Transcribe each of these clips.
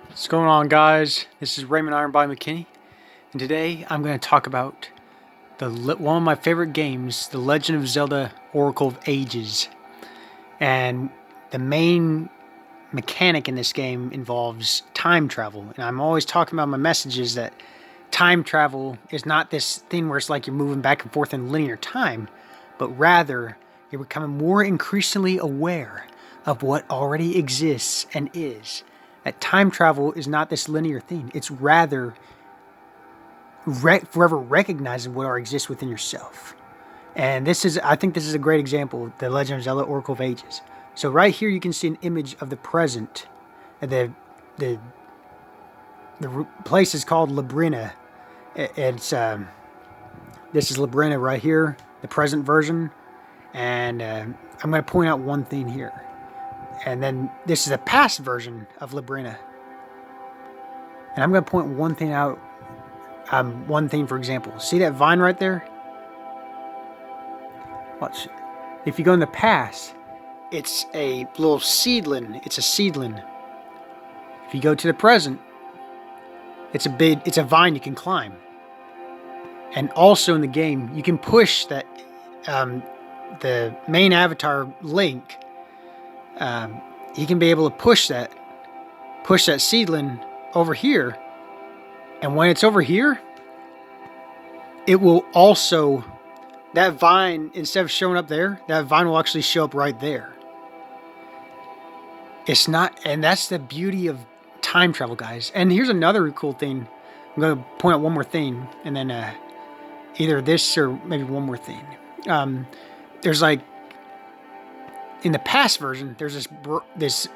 What's going on, guys? This is Raymond Ironby McKinney, and today I'm going to talk about one of my favorite games, The Legend of Zelda: Oracle of Ages. And the main mechanic in this game involves time travel. And I'm always talking about my messages that time travel is not this thing where it's like you're moving back and forth in linear time, but rather you're becoming more increasingly aware of what already exists and is. That time travel is not this linear thing. It's rather forever recognizing what already exists within yourself. And I think this is a great example of The Legend of Zelda: Oracle of Ages. So right here you can see an image of the present. The place is called Labrina. This is Labrina right here, the present version. And I'm going to point out one thing here. And then this is a past version of Labrina. And I'm going to point one thing out. One thing, for example. See that vine right there? Watch. If you go in the past, it's a little seedling. It's a seedling. If you go to the present, it's a vine you can climb. And also in the game, you can push that the main avatar Link. He can be able to push that seedling over here, and when it's over here, it will also, that vine, instead of showing up there, that vine will actually show up right there. It's not, and that's the beauty of time travel, guys. And here's another cool thing. I'm going to point out one more thing, and then either this or maybe one more thing. There's like, in the past version, there's this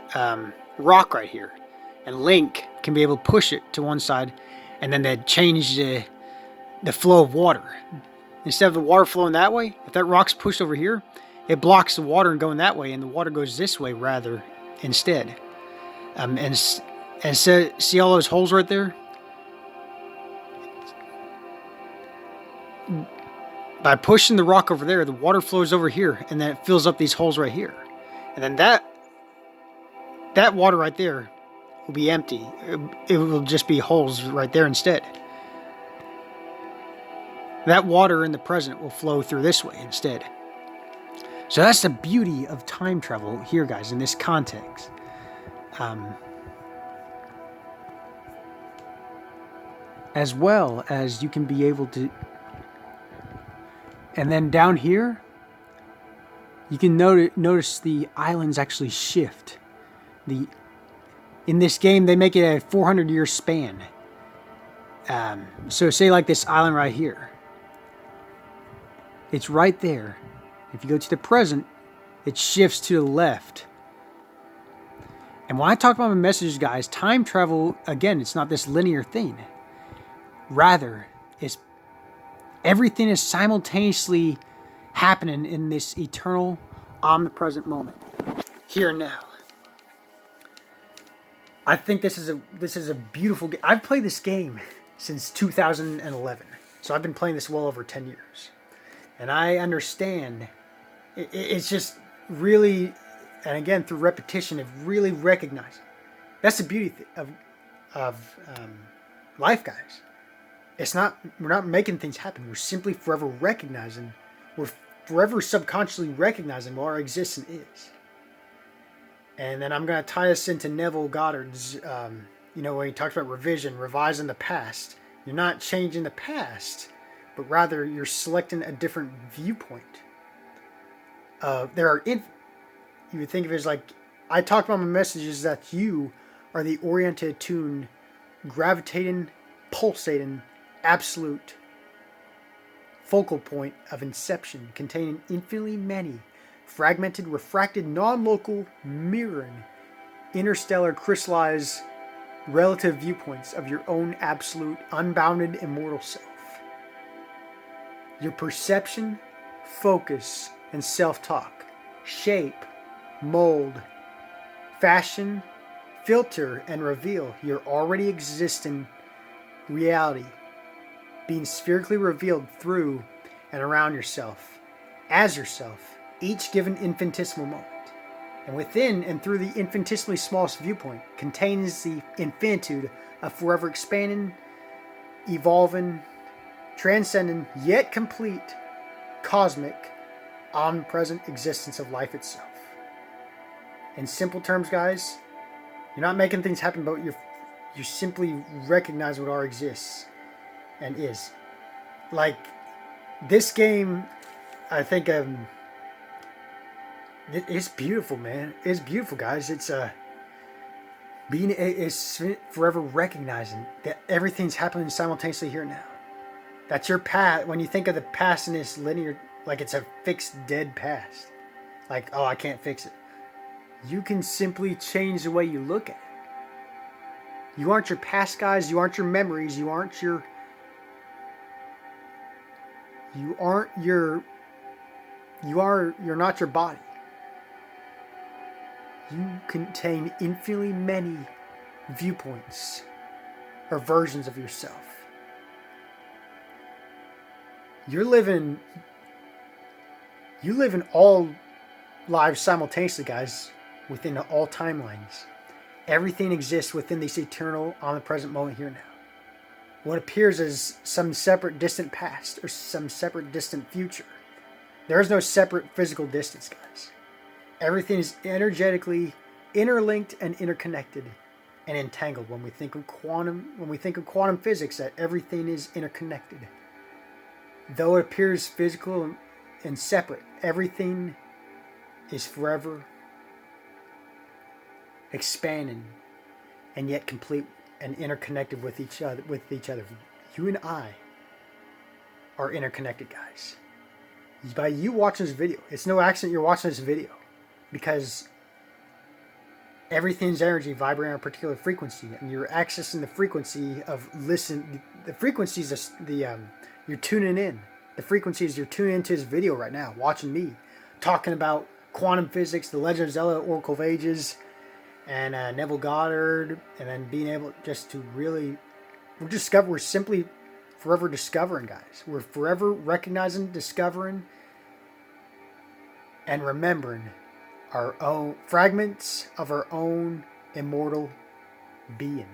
rock right here, and Link can be able to push it to one side, and then they change the flow of water. Instead of the water flowing that way, if that rock's pushed over here, it blocks the water and going that way, and the water goes this way rather instead. And so see all those holes right there? By pushing the rock over there, the water flows over here, and then it fills up these holes right here. And then that water right there will be empty. It will just be holes right there instead. That water in the present will flow through this way instead. So that's the beauty of time travel here, guys, in this context. As well as you can be able to. And then down here, you can notice the islands actually shift. In this game, they make it a 400-year span. So say like this island right here. It's right there. If you go to the present, it shifts to the left. And when I talk about my messages, guys, time travel, again, it's not this linear thing. Rather, everything is simultaneously happening in this eternal, omnipresent moment, here and now. I think this is a beautiful game. I've played this game since 2011, so I've been playing this well over 10 years, and I understand. It's just really, and again through repetition, of really recognizing. That's the beauty of life, guys. We're not making things happen. We're simply forever recognizing. We're forever subconsciously recognizing what our existence is. And then I'm going to tie us into Neville Goddard's, when he talks about revising the past. You're not changing the past, but rather you're selecting a different viewpoint. You would think of it as like, I talk about my messages that you are the oriented, tuned, gravitating, pulsating, absolute focal point of inception, containing infinitely many fragmented, refracted, non-local, mirroring, interstellar, crystallized, relative viewpoints of your own absolute, unbounded, immortal self. Your perception, focus, and self-talk shape, mold, fashion, filter, and reveal your already existing reality, being spherically revealed through and around yourself, as yourself, each given infinitesimal moment. And within and through the infinitesimally smallest viewpoint contains the infinitude of forever expanding, evolving, transcending, yet complete, cosmic, omnipresent existence of life itself. In simple terms, guys, you're not making things happen, but you simply recognize what already exists and is. Like this game, I think it's beautiful, man. It's beautiful, guys. It's is forever recognizing that everything's happening simultaneously here and now. That's your past. When you think of the past in this linear, like it's a fixed, dead past. Like, oh, I can't fix it. You can simply change the way you look at it. You aren't your past, guys. You aren't your memories. You're not your body. You contain infinitely many viewpoints or versions of yourself. You live in all lives simultaneously, guys, within all timelines. Everything exists within this eternal, omnipresent moment here and now. What appears as some separate distant past or some separate distant future. There is no separate physical distance, guys. Everything is energetically interlinked and interconnected and entangled. When we think of quantum physics, that everything is interconnected. Though it appears physical and separate, everything is forever expanding and yet complete and interconnected with each other. You and I are interconnected, guys. By you watching this video, it's no accident you're watching this video, because everything's energy vibrating at a particular frequency, and you're accessing the frequency of listen. The frequencies, you're tuning in. The frequencies you're tuning into this video right now, watching me talking about quantum physics, the Legend of Zelda, Oracle of Ages, and Neville Goddard, and then being able just to really, we're simply forever discovering, guys. We're forever recognizing, discovering, and remembering our own fragments of our own immortal being.